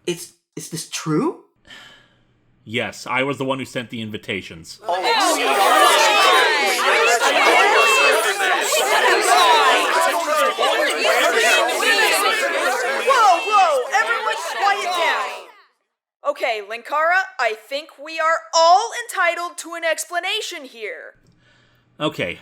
Is this true? Yes, I was the one who sent the invitations. Whoa, everyone quiet down. Okay, Linkara, I think we are all entitled to an explanation here. Okay.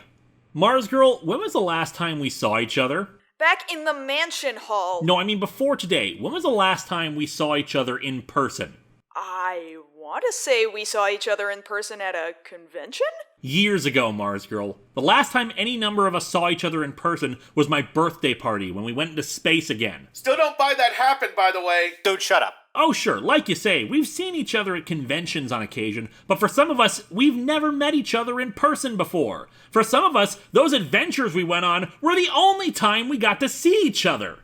Mars Girl, when was the last time we saw each other? Back in the mansion hall. No, I mean before today. When was the last time we saw each other in person? I want to say we saw each other in person at a convention? Years ago, Mars Girl. The last time any number of us saw each other in person was my birthday party when we went into space again. Still don't buy that happened, by the way. Dude, shut up. Oh sure, like you say, we've seen each other at conventions on occasion, but for some of us, we've never met each other in person before. For some of us, those adventures we went on were the only time we got to see each other.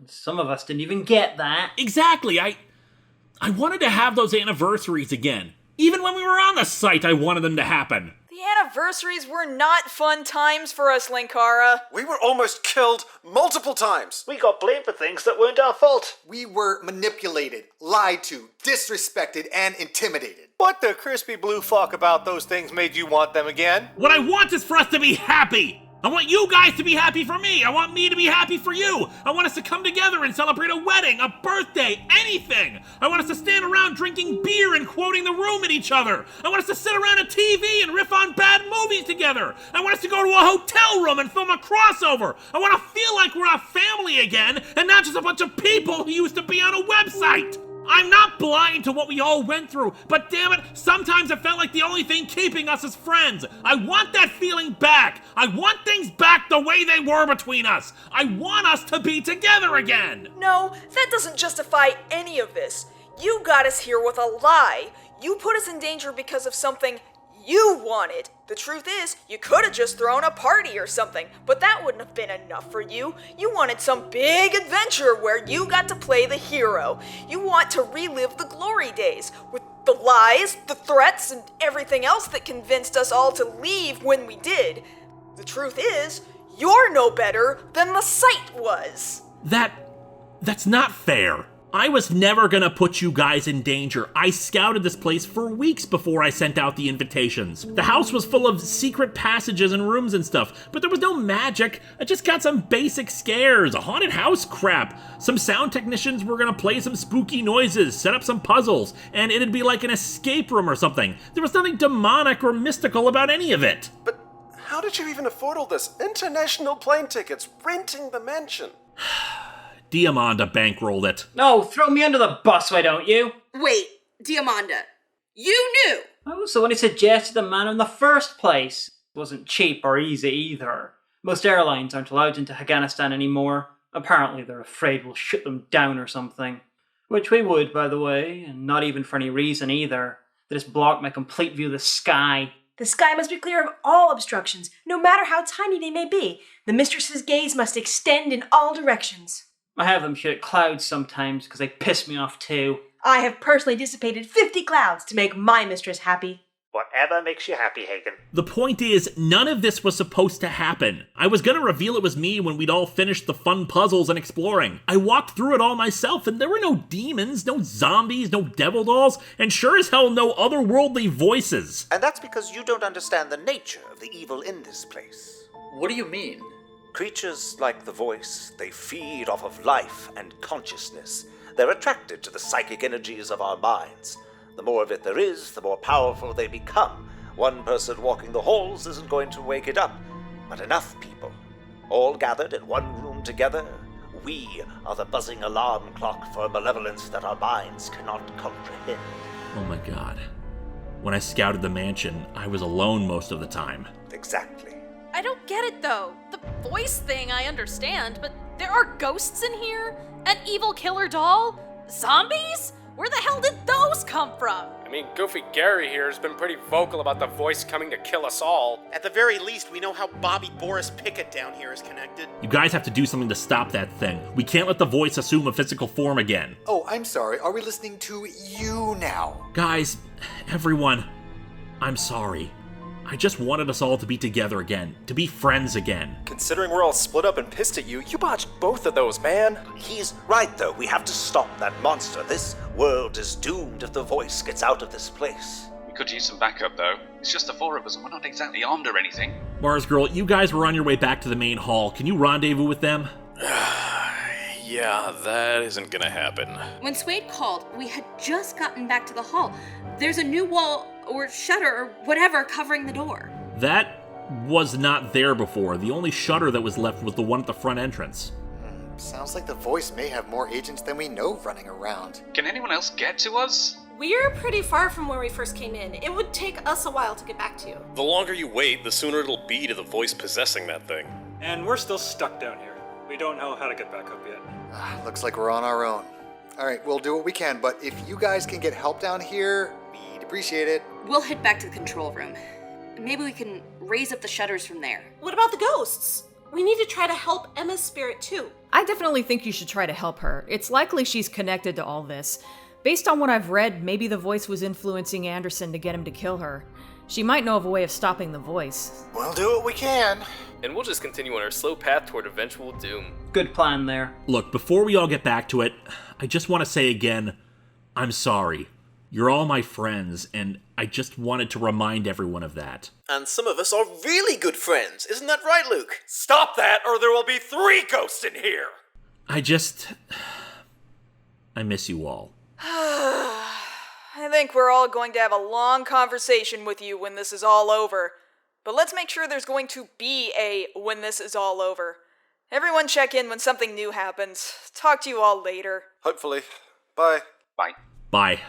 Some of us didn't even get that. Exactly, I wanted to have those anniversaries again. Even when we were on the site, I wanted them to happen. The anniversaries were not fun times for us, Linkara. We were almost killed multiple times. We got blamed for things that weren't our fault. We were manipulated, lied to, disrespected, and intimidated. What the crispy blue fuck about those things made you want them again? What I want is for us to be happy. I want you guys to be happy for me. I want me to be happy for you. I want us to come together and celebrate a wedding, a birthday, anything. I want us to stand around drinking beer and quoting the room at each other. I want us to sit around a TV and riff on bad movies together. I want us to go to a hotel room and film a crossover. I want to feel like we're a family again and not just a bunch of people who used to be on a website. I'm not blind to what we all went through, but damn it, sometimes it felt like the only thing keeping us as friends. I want that feeling back. I want things back the way they were between us. I want us to be together again. No, that doesn't justify any of this. You got us here with a lie. You put us in danger because of something you wanted. The truth is, you could have just thrown a party or something, but that wouldn't have been enough for you. You wanted some big adventure where you got to play the hero. You want to relive the glory days with the lies, the threats, and everything else that convinced us all to leave when we did. The truth is, you're no better than the site was. That's not fair. I was never gonna put you guys in danger. I scouted this place for weeks before I sent out the invitations. The house was full of secret passages and rooms and stuff, but there was no magic. I just got some basic scares, a haunted house crap. Some sound technicians were gonna play some spooky noises, set up some puzzles, and it'd be like an escape room or something. There was nothing demonic or mystical about any of it. But how did you even afford all this? International plane tickets, renting the mansion. Diamanda bankrolled it. No, throw me under the bus, why don't you? Wait, Diamanda, you knew! I was the one who suggested the man in the first place. It wasn't cheap or easy either. Most airlines aren't allowed into Afghanistan anymore. Apparently they're afraid we'll shoot them down or something. Which we would, by the way, and not even for any reason either. They just block my complete view of the sky. The sky must be clear of all obstructions, no matter how tiny they may be. The mistress's gaze must extend in all directions. I have them shoot at clouds sometimes because they piss me off too. I have personally dissipated 50 clouds to make my mistress happy. Whatever makes you happy, Hagen. The point is, none of this was supposed to happen. I was gonna reveal it was me when we'd all finished the fun puzzles and exploring. I walked through it all myself, and there were no demons, no zombies, no devil dolls, and sure as hell no otherworldly voices. And that's because you don't understand the nature of the evil in this place. What do you mean? Creatures like the voice, they feed off of life and consciousness. They're attracted to the psychic energies of our minds. The more of it there is, the more powerful they become. One person walking the halls isn't going to wake it up, but enough people, all gathered in one room together, we are the buzzing alarm clock for malevolence that our minds cannot comprehend. Oh my god. When I scouted the mansion, I was alone most of the time. Exactly. I don't get it though. The voice thing I understand, but there are ghosts in here? An evil killer doll? Zombies? Where the hell did those come from? I mean, Goofy Gary here has been pretty vocal about the voice coming to kill us all. At the very least, we know how Bobby Boris Pickett down here is connected. You guys have to do something to stop that thing. We can't let the voice assume a physical form again. Oh, I'm sorry. Are we listening to you now? Guys, everyone, I'm sorry. I just wanted us all to be together again, to be friends again. Considering we're all split up and pissed at you, you botched both of those, man. He's right, though. We have to stop that monster. This world is doomed if the voice gets out of this place. We could use some backup, though. It's just the four of us, and we're not exactly armed or anything. Mars Girl, you guys were on your way back to the main hall. Can you rendezvous with them? Yeah, that isn't gonna happen. When Suede called, we had just gotten back to the hall. There's a new wall or shutter or whatever covering the door. That was not there before. The only shutter that was left was the one at the front entrance. Sounds like the voice may have more agents than we know running around. Can anyone else get to us? We're pretty far from where we first came in. It would take us a while to get back to you. The longer you wait, the sooner it'll be to the voice possessing that thing. And we're still stuck down here. We don't know how to get back up yet. Looks like we're on our own. Alright, we'll do what we can, but if you guys can get help down here, we'd appreciate it. We'll head back to the control room. Maybe we can raise up the shutters from there. What about the ghosts? We need to try to help Emma's spirit too. I definitely think you should try to help her. It's likely she's connected to all this. Based on what I've read, maybe the voice was influencing Anderson to get him to kill her. She might know of a way of stopping the voice. We'll do what we can. And we'll just continue on our slow path toward eventual doom. Good plan there. Look, before we all get back to it, I just want to say again, I'm sorry. You're all my friends, and I just wanted to remind everyone of that. And some of us are really good friends. Isn't that right, Luke? Stop that, or there will be 3 ghosts in here! I miss you all. I think we're all going to have a long conversation with you when this is all over. But let's make sure there's going to be a when this is all over. Everyone check in when something new happens. Talk to you all later. Hopefully. Bye. Bye. Bye.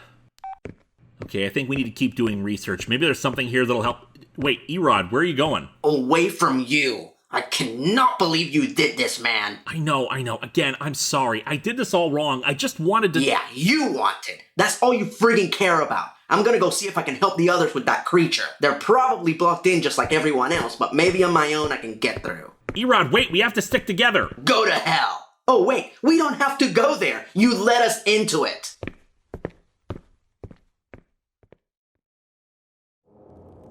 Okay, I think we need to keep doing research. Maybe there's something here that'll help. Wait, Erod, where are you going? Away from you. I cannot believe you did this, man. I know. Again, I'm sorry. I did this all wrong. I just wanted to... Yeah, you wanted. That's all you friggin' care about. I'm gonna go see if I can help the others with that creature. They're probably blocked in just like everyone else, but maybe on my own I can get through. Erod, wait, we have to stick together. Go to hell. Oh, wait, we don't have to go there. You let us into it.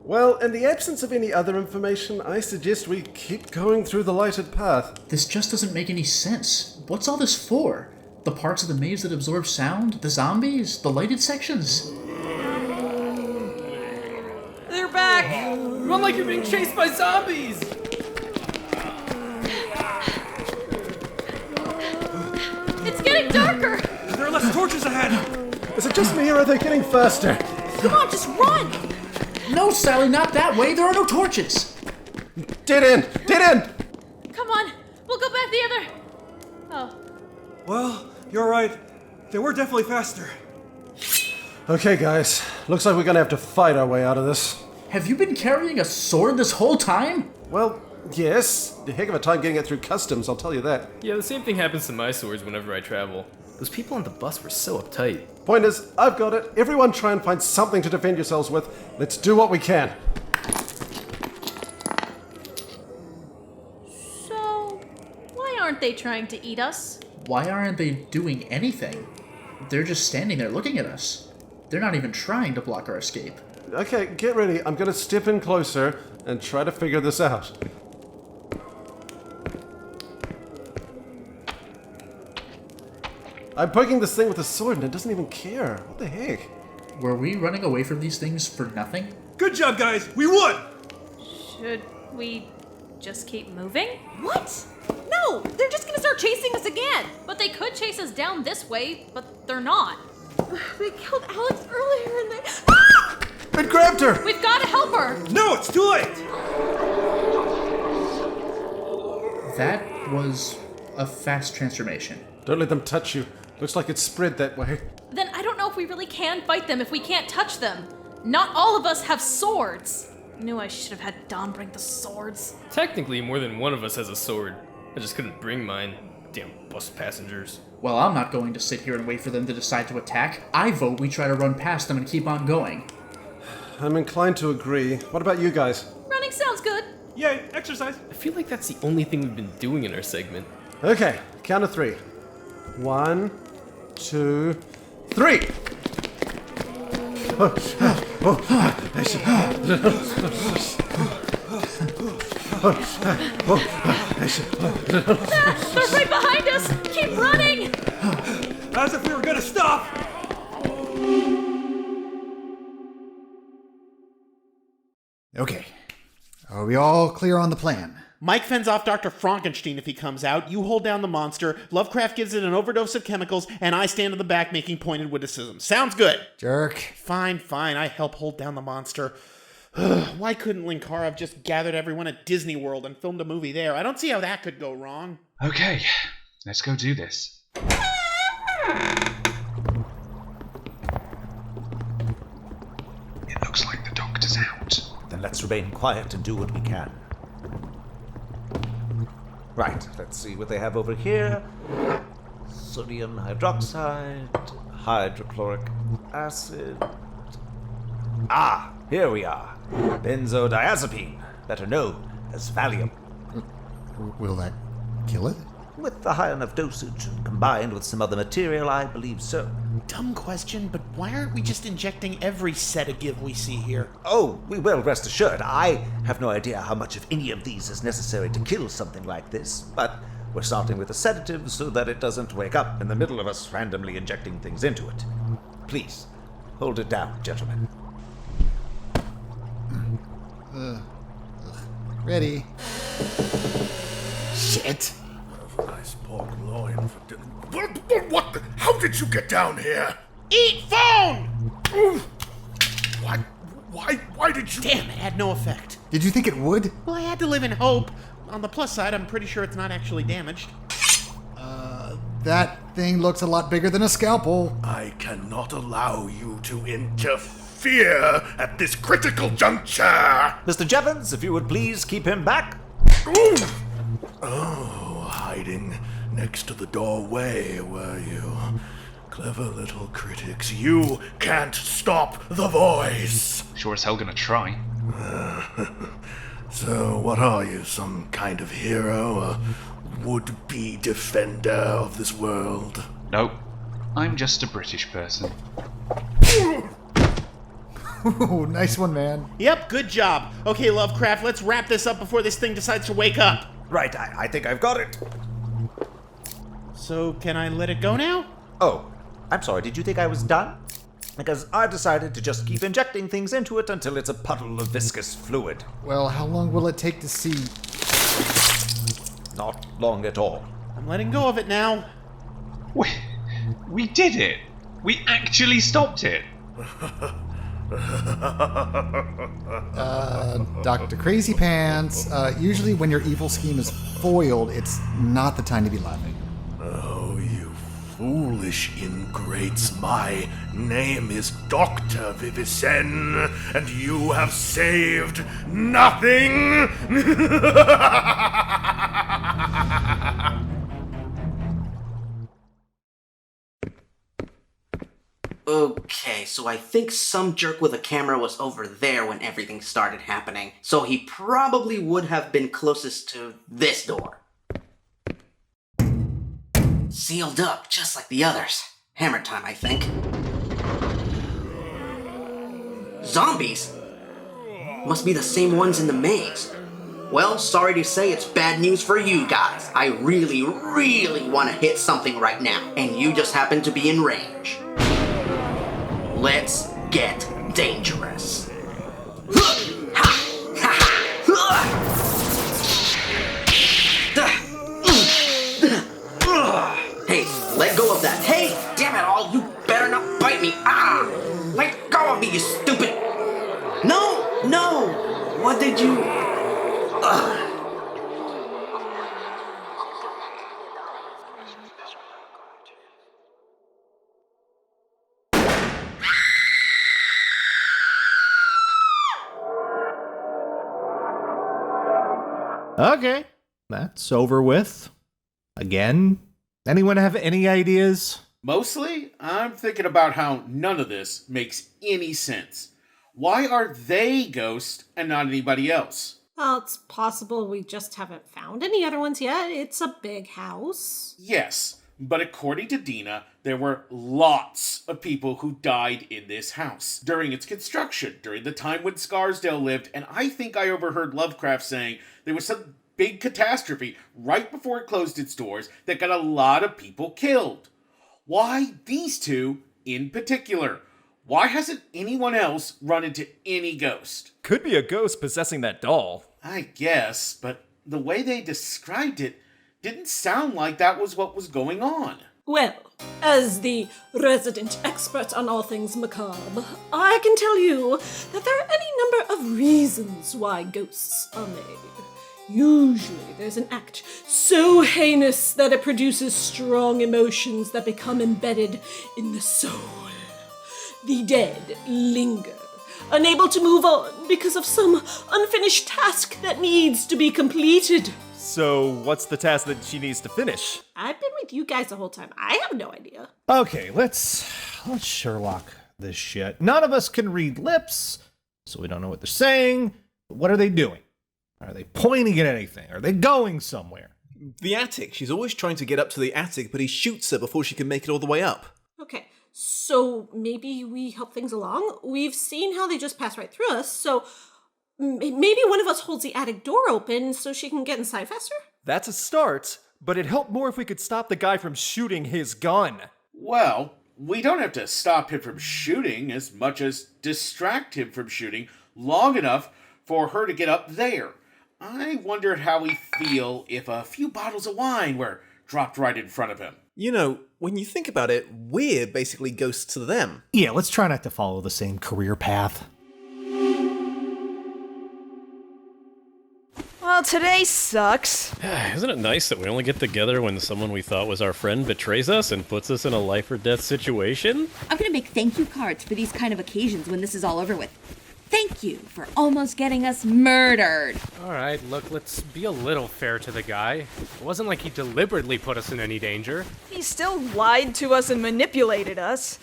Well, in the absence of any other information, I suggest we keep going through the lighted path. This just doesn't make any sense. What's all this for? The parts of the maze that absorb sound? The zombies? The lighted sections? They're back! Run like you're being chased by zombies! It's getting darker! There are less torches ahead! Is it just me or are they getting faster? Come on, just run! No, Sally, not that way. There are no torches. Dead end! Dead end! Come on, we'll go back the other... Oh. Well, you're right. They were definitely faster. Okay, guys. Looks like we're gonna have to fight our way out of this. Have you been carrying a sword this whole time? Well, yes. A heck of a time getting it through customs, I'll tell you that. Yeah, the same thing happens to my swords whenever I travel. Those people on the bus were so uptight. Point is, I've got it. Everyone try and find something to defend yourselves with. Let's do what we can. So, why aren't they trying to eat us? Why aren't they doing anything? They're just standing there looking at us. They're not even trying to block our escape. Okay, get ready. I'm gonna step in closer and try to figure this out. I'm poking this thing with a sword and it doesn't even care. What the heck? Were we running away from these things for nothing? Good job, guys! We won! Should we just keep moving? What? No, they're just gonna start chasing us again. But they could chase us down this way, but they're not. They killed Alex earlier and they... It grabbed her! We've gotta help her! No, it's too late! That was a fast transformation. Don't let them touch you. Looks like it's spread that way. Then I don't know if we really can fight them if we can't touch them. Not all of us have swords. Knew I should have had Dom bring the swords. Technically, more than one of us has a sword. I just couldn't bring mine. Damn bus passengers. Well, I'm not going to sit here and wait for them to decide to attack. I vote we try to run past them and keep on going. I'm inclined to agree. What about you guys? Running sounds good. Yay, exercise. I feel like that's the only thing we've been doing in our segment. Okay, count of 3. 1, 2, 3! They're right behind us! Keep running! As if we were gonna stop! Okay. Are we all clear on the plan? Mike fends off Dr. Frankenstein if he comes out, you hold down the monster, Lovecraft gives it an overdose of chemicals, and I stand in the back making pointed witticisms. Sounds good. Jerk. Fine, I help hold down the monster. Why couldn't Linkara have just gathered everyone at Disney World and filmed a movie there? I don't see how that could go wrong. Okay, let's go do this. It looks like the doctor's out. Then let's remain quiet and do what we can. Right, let's see what they have over here. Sodium hydroxide, hydrochloric acid. Ah, here we are. Benzodiazepine, better known as Valium. Will that kill it? With the high enough dosage and combined with some other material, I believe so. Dumb question, but why aren't we just injecting every sedative we see here? Oh, we will, rest assured. I have no idea how much of any of these is necessary to kill something like this, but we're starting with a sedative so that it doesn't wake up in the middle of us randomly injecting things into it. Please, hold it down, gentlemen. Ready. Shit. Nice pork loin for dinner. What the? How did you get down here? Eat phone! Why did you? Damn, it had no effect. Did you think it would? Well, I had to live in hope. On the plus side, I'm pretty sure it's not actually damaged. That thing looks a lot bigger than a scalpel. I cannot allow you to interfere at this critical juncture. Mr. Jevons, if you would please keep him back. Ooh. Oh, hiding next to the doorway, were you? Clever little critics. You can't stop the voice. Sure as hell gonna try. So, what are you, some kind of hero? A would-be defender of this world? Nope. I'm just a British person. Ooh, nice one, man. Yep, good job. Okay, Lovecraft, let's wrap this up before this thing decides to wake up. Right, I think I've got it. So, can I let it go now? Oh, I'm sorry, did you think I was done? Because I've decided to just keep injecting things into it until it's a puddle of viscous fluid. Well, how long will it take to see? Not long at all. I'm letting go of it now. We did it! We actually stopped it! Dr. Crazy Pants, usually when your evil scheme is foiled, it's not the time to be laughing. Oh, you foolish ingrates. My name is Dr. Vivicen, and you have saved nothing! Okay, so I think some jerk with a camera was over there when everything started happening. So he probably would have been closest to this door. Sealed up, just like the others. Hammer time, I think. Zombies? Must be the same ones in the maze. Well, sorry to say it's bad news for you guys. I really, really want to hit something right now, and you just happen to be in range. Let's get dangerous. Hey, let go of that. Hey, damn it all, you better not bite me. Ah! Let go of me, you stupid. No! What did you... Okay, that's over with. Again? Anyone have any ideas? Mostly, I'm thinking about how none of this makes any sense. Why are they ghosts and not anybody else? Well, it's possible we just haven't found any other ones yet. It's a big house. Yes, But according to Dina, there were lots of people who died in this house during its construction, during the time when Scarsdale lived, and I think I overheard Lovecraft saying there was some big catastrophe right before it closed its doors that got a lot of people killed. Why these two in particular? Why hasn't anyone else run into any ghost? Could be a ghost possessing that doll. I guess, but the way they described it didn't sound like that was what was going on. Well, as the resident expert on all things macabre, I can tell you that there are any number of reasons why ghosts are made. Usually there's an act so heinous that it produces strong emotions that become embedded in the soul. The dead linger, unable to move on because of some unfinished task that needs to be completed. So, what's the task that she needs to finish? I've been with you guys the whole time. I have no idea. Okay, let's Sherlock this shit. None of us can read lips, so we don't know what they're saying. But what are they doing? Are they pointing at anything? Are they going somewhere? The attic. She's always trying to get up to the attic, but he shoots her before she can make it all the way up. Okay, so maybe we help things along? We've seen how they just pass right through us, so maybe one of us holds the attic door open so she can get inside faster? That's a start, but it'd help more if we could stop the guy from shooting his gun. Well, we don't have to stop him from shooting as much as distract him from shooting long enough for her to get up there. I wondered how he'd feel if a few bottles of wine were dropped right in front of him. You know, when you think about it, we're basically ghosts to them. Yeah, let's try not to follow the same career path. Well, today sucks. Isn't it nice that we only get together when someone we thought was our friend betrays us and puts us in a life or death situation? I'm gonna make thank you cards for these kind of occasions when this is all over with. Thank you for almost getting us murdered. Alright, look, let's be a little fair to the guy. It wasn't like he deliberately put us in any danger. He still lied to us and manipulated us.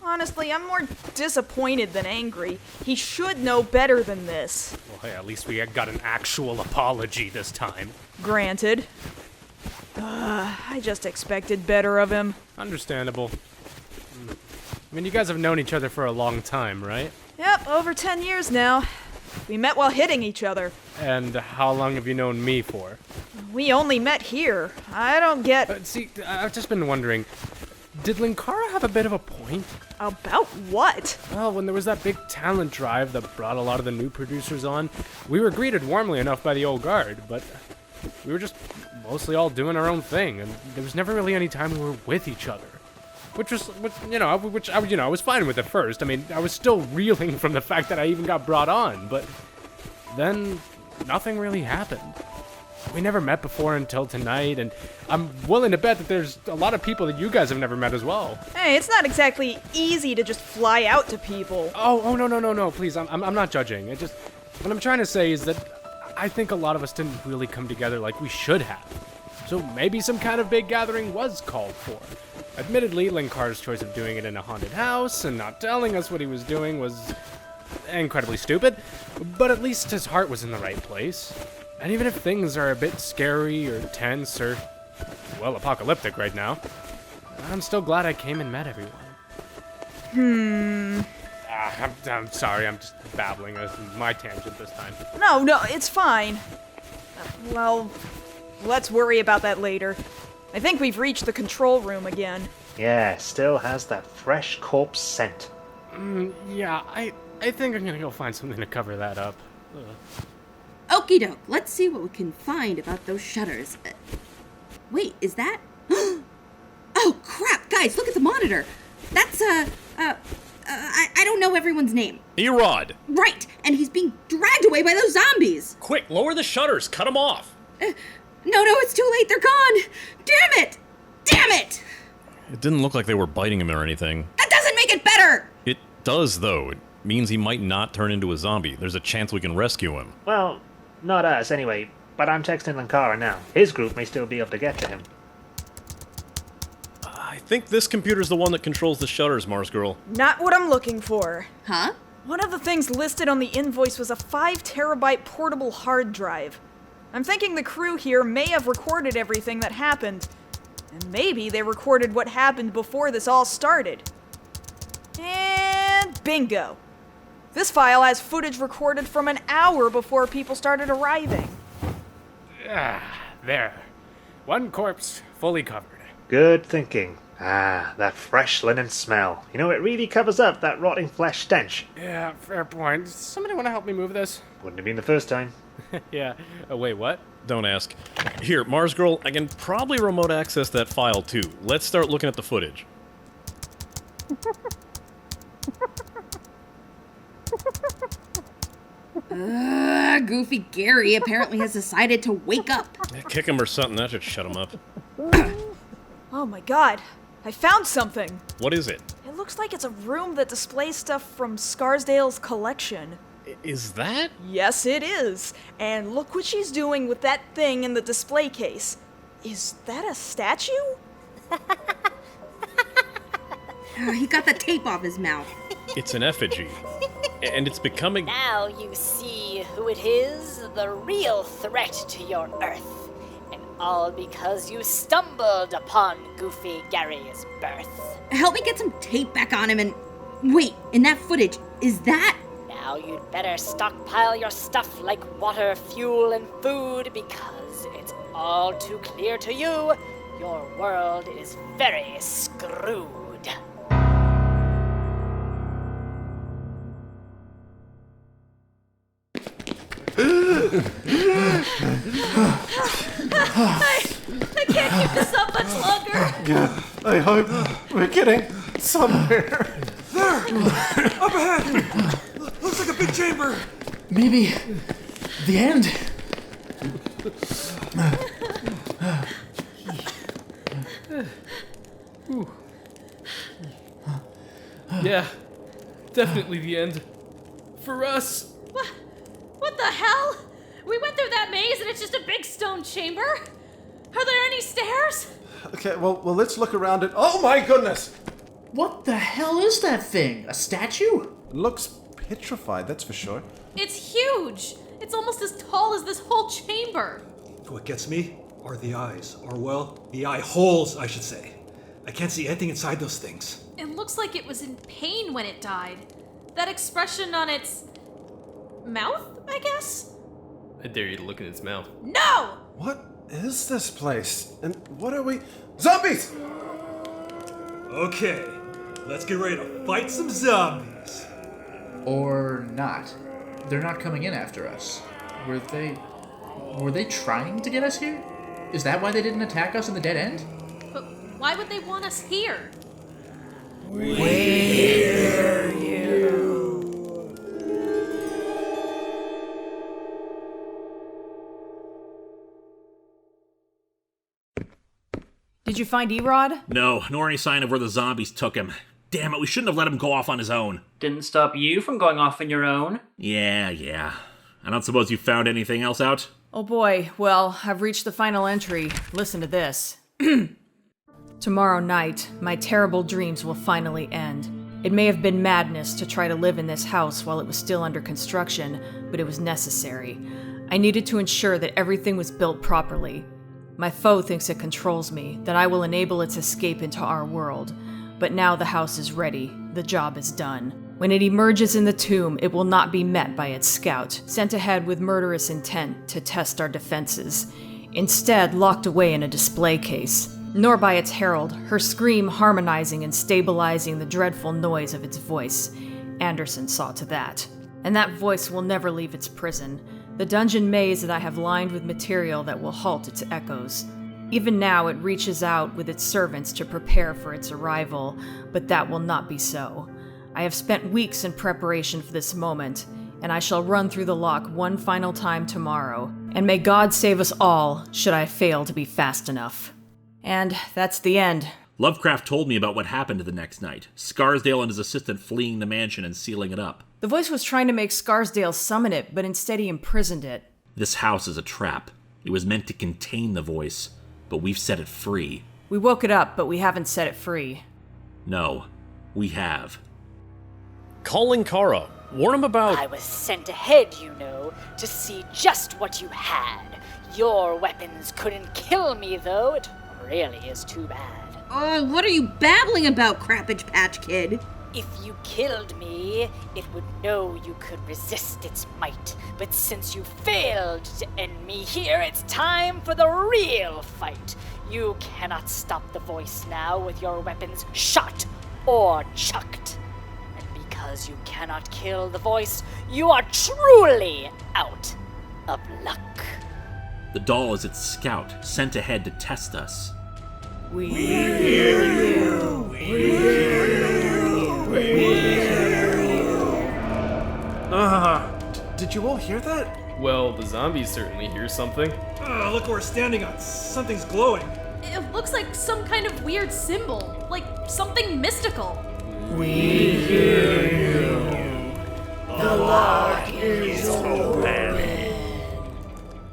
Honestly, I'm more disappointed than angry. He should know better than this. Well, hey, at least we got an actual apology this time. Granted. I just expected better of him. Understandable. I mean, you guys have known each other for a long time, right? Yep, over 10 years now. We met while hitting each other. And how long have you known me for? We only met here. I don't get... See, I've just been wondering, did Linkara have a bit of a point? About what? Well, when there was that big talent drive that brought a lot of the new producers on, we were greeted warmly enough by the old guard, but we were just mostly all doing our own thing, and there was never really any time we were with each other. Which I was fine with at first. I mean, I was still reeling from the fact that I even got brought on, but then nothing really happened. We never met before until tonight, and I'm willing to bet that there's a lot of people that you guys have never met as well. Hey, it's not exactly easy to just fly out to people. Oh, no, please, I'm not judging. What I'm trying to say is that I think a lot of us didn't really come together like we should have. So maybe some kind of big gathering was called for. Admittedly, Linkar's choice of doing it in a haunted house and not telling us what he was doing was incredibly stupid, but at least his heart was in the right place. And even if things are a bit scary or tense or, well, apocalyptic right now, I'm still glad I came and met everyone. I'm sorry, I'm just babbling. This is my tangent this time. No, it's fine. Well, let's worry about that later. I think we've reached the control room again. Yeah, still has that fresh corpse scent. Yeah, I think I'm gonna go find something to cover that up. Okie doke, let's see what we can find about those shutters. Wait, is that? Oh crap, guys, look at the monitor. That's, I don't know everyone's name. Erod! Right, and he's being dragged away by those zombies. Quick, lower the shutters, cut them off. No, it's too late, they're gone. Damn it! It didn't look like they were biting him or anything. That doesn't make it better! It does, though. It means he might not turn into a zombie. There's a chance we can rescue him. Well, not us anyway, but I'm texting Linkara now. His group may still be able to get to him. I think this computer's the one that controls the shutters, Mars Girl. Not what I'm looking for. Huh? One of the things listed on the invoice was a 5 terabyte portable hard drive. I'm thinking the crew here may have recorded everything that happened. And maybe they recorded what happened before this all started. And bingo! This file has footage recorded from an hour before people started arriving. There. One corpse fully covered. Good thinking. Ah, that fresh linen smell. You know, it really covers up that rotting flesh stench. Yeah, fair point. Does somebody want to help me move this? Wouldn't have been the first time. Yeah. Wait, what? Don't ask. Here, Mars Girl, I can probably remote access that file too. Let's start looking at the footage. Goofy Gary apparently has decided to wake up. Kick him or something, that should shut him up. Oh my god, I found something. What is it? It looks like it's a room that displays stuff from Scarsdale's collection. Is that? Yes, it is. And look what she's doing with that thing in the display case. Is that a statue? He got the tape off his mouth. It's an effigy. And it's becoming... Now you see who it is, the real threat to your Earth. And all because you stumbled upon Goofy Gary's birth. Help me get some tape back on him and... Wait, in that footage, is that... Now you'd better stockpile your stuff like water, fuel, and food because it's all too clear to you. Your world is very screwed. I can't keep this up much longer. Yeah, I hope we're getting somewhere. There! Up ahead! Looks like a big chamber! Maybe the end? Yeah, definitely the end. For us. What the hell? We went through that maze and it's just a big stone chamber? Are there any stairs? Okay, well, let's look around it. Oh my goodness! What the hell is that thing? A statue? It looks petrified, that's for sure. It's huge. It's almost as tall as this whole chamber. What gets me are the eyes, or well, the eye holes, I should say. I can't see anything inside those things. It looks like it was in pain when it died. That expression on its mouth, I guess? I dare you to look in its mouth. No! What is this place? And what are we... Zombies! Okay, let's get ready to fight some zombies. Or not. They're not coming in after us. Were they trying to get us here? Is that why they didn't attack us in the dead end? But why would they want us here? We hear you. Did you find Erod? No, nor any sign of where the zombies took him. Damn it, we shouldn't have let him go off on his own. Didn't stop you from going off on your own? Yeah. I don't suppose you found anything else out? Oh boy, well, I've reached the final entry. Listen to this. Tomorrow night, my terrible dreams will finally end. It may have been madness to try to live in this house while it was still under construction, but it was necessary. I needed to ensure that everything was built properly. My foe thinks it controls me, that I will enable its escape into our world. But now the house is ready. The job is done. When it emerges in the tomb, it will not be met by its scout, sent ahead with murderous intent to test our defenses. Instead, locked away in a display case. Nor by its herald, her scream harmonizing and stabilizing the dreadful noise of its voice. Anderson saw to that. And that voice will never leave its prison. The dungeon maze that I have lined with material that will halt its echoes. Even now it reaches out with its servants to prepare for its arrival, but that will not be so. I have spent weeks in preparation for this moment, and I shall run through the lock one final time tomorrow, and may God save us all should I fail to be fast enough. And that's the end. Lovecraft told me about what happened the next night. Scarsdale and his assistant fleeing the mansion and sealing it up. The voice was trying to make Scarsdale summon it, but instead he imprisoned it. This house is a trap. It was meant to contain the voice, but we've set it free. We woke it up, but we haven't set it free. No, we have. Calling Kara. Warn him about... I was sent ahead, you know, to see just what you had. Your weapons couldn't kill me, though. It really is too bad. Oh, what are you babbling about, Crappage Patch Kid? If you killed me, it would know you could resist its might. But since you failed to end me here, it's time for the real fight. You cannot stop the voice now with your weapons shot or chucked. And because you cannot kill the voice, you are truly out of luck. The doll is its scout, sent ahead to test us. We hear you. We hear you. We hear you. Did you all hear that? Well, the zombies certainly hear something. Look where we're standing on. Something's glowing. It looks like some kind of weird symbol, like something mystical. We hear you. The lock is open.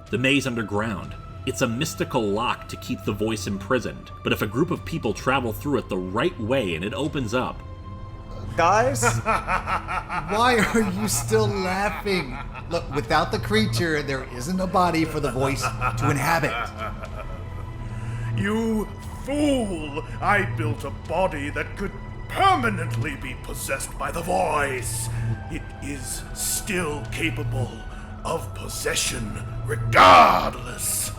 The maze underground. It's a mystical lock to keep the voice imprisoned, but if a group of people travel through it the right way and it opens up... Guys? Why are you still laughing? Look, without the creature, there isn't a body for the voice to inhabit. You fool! I built a body that could permanently be possessed by the voice. It is still capable of possession regardless.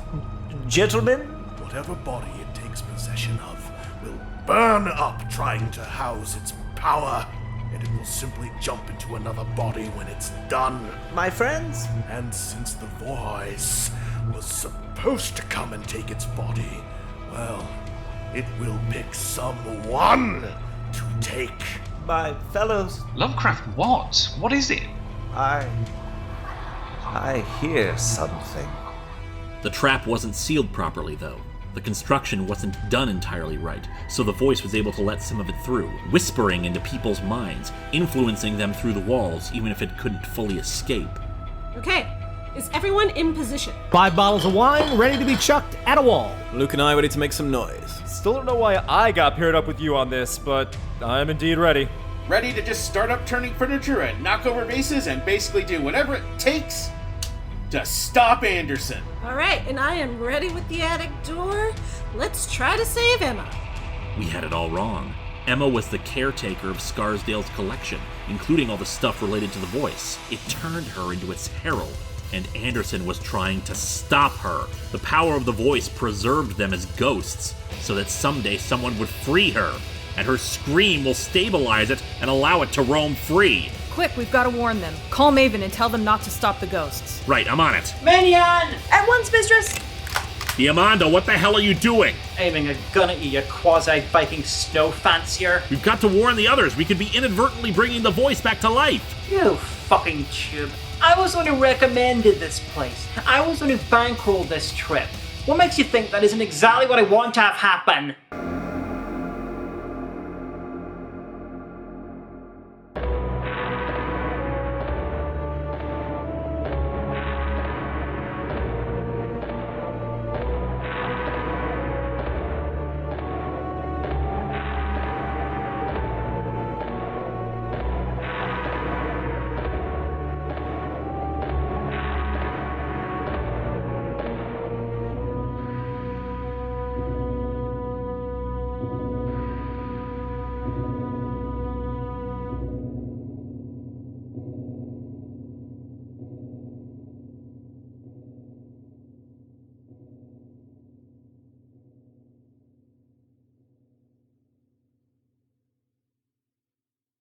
Gentlemen? Whatever body it takes possession of will burn up trying to house its power, and it will simply jump into another body when it's done. My friends? And since the voice was supposed to come and take its body, well, it will pick someone to take. My fellows. Lovecraft, what? What is it? I hear something. The trap wasn't sealed properly, though. The construction wasn't done entirely right, so the voice was able to let some of it through, whispering into people's minds, influencing them through the walls, even if it couldn't fully escape. Okay, is everyone in position? 5 bottles of wine ready to be chucked at a wall. Luke and I ready to make some noise. Still don't know why I got paired up with you on this, but I'm indeed ready. Ready to just start up turning furniture and knock over vases and basically do whatever it takes to stop Anderson. All right, and I am ready with the attic door. Let's try to save Emma. We had it all wrong. Emma was the caretaker of Scarsdale's collection, including all the stuff related to the voice. It turned her into its herald, and Anderson was trying to stop her. The power of the voice preserved them as ghosts, so that someday someone would free her, and her scream will stabilize it and allow it to roam free. Quick, we've got to warn them. Call Maven and tell them not to stop the ghosts. Right, I'm on it. Minion! At once, mistress! Diamando, what the hell are you doing? Aiming a gun at you quasi-Viking snow fancier. We've got to warn the others. We could be inadvertently bringing the voice back to life. You fucking tube. I was the one who recommended this place. I was the one who bankrolled this trip. What makes you think that isn't exactly what I want to have happen?